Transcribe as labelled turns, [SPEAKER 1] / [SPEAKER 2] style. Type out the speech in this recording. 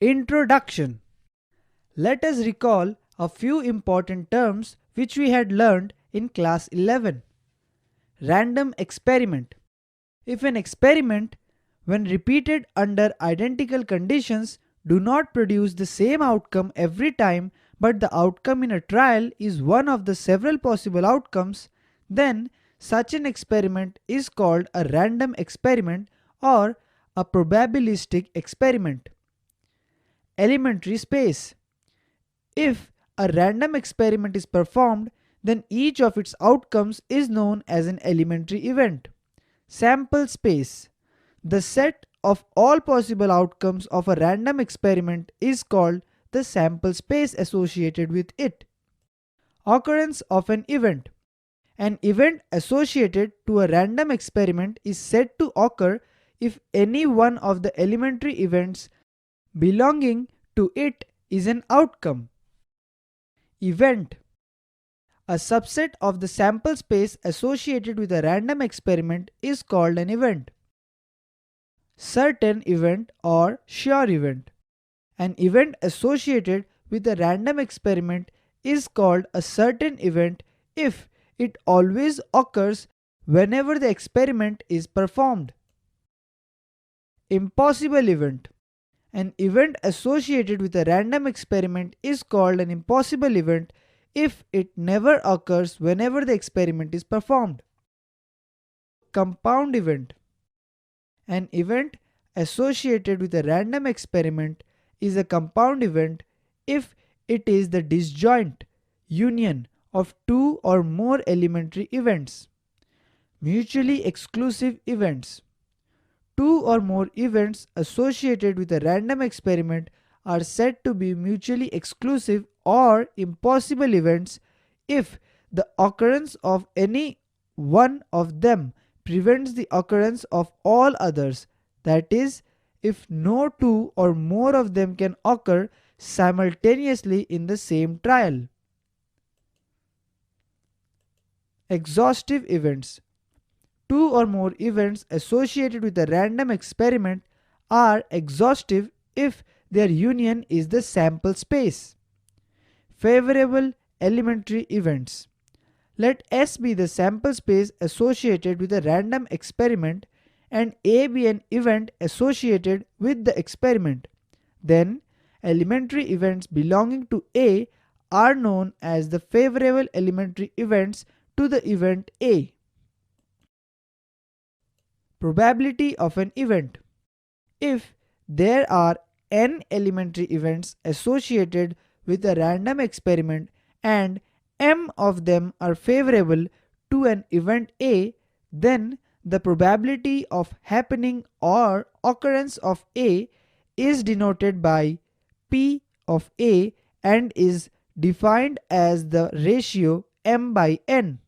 [SPEAKER 1] Introduction. Let us recall a few important terms which we had learned in class 11. Random experiment. If an experiment, when repeated under identical conditions, do not produce the same outcome every time, but the outcome in a trial is one of the several possible outcomes, then such an experiment is called a random experiment or a probabilistic experiment. Elementary space. If a random experiment is performed, then each of its outcomes is known as an elementary event. Sample space. The set of all possible outcomes of a random experiment is called the sample space associated with it. Occurrence of an event. An event associated to a random experiment is said to occur if any one of the elementary events belonging to it is an outcome. Event. A subset of the sample space associated with a random experiment is called an event. Certain event or sure event. An event associated with a random experiment is called a certain event if it always occurs whenever the experiment is performed. Impossible event. An event associated with a random experiment is called an impossible event if it never occurs whenever the experiment is performed. Compound event. An event associated with a random experiment is a compound event if it is the disjoint union of two or more elementary events. Mutually exclusive events. Two or more events associated with a random experiment are said to be mutually exclusive or impossible events if the occurrence of any one of them prevents the occurrence of all others. That is, if no two or more of them can occur simultaneously in the same trial. Exhaustive events. Two or more events associated with a random experiment are exhaustive if their union is the sample space. Favorable elementary events. Let S be the sample space associated with a random experiment and A be an event associated with the experiment. Then, elementary events belonging to A are known as the favorable elementary events to the event A. Probability of an event. If there are n elementary events associated with a random experiment and m of them are favorable to an event A, then the probability of happening or occurrence of A is denoted by P of A and is defined as the ratio m by n.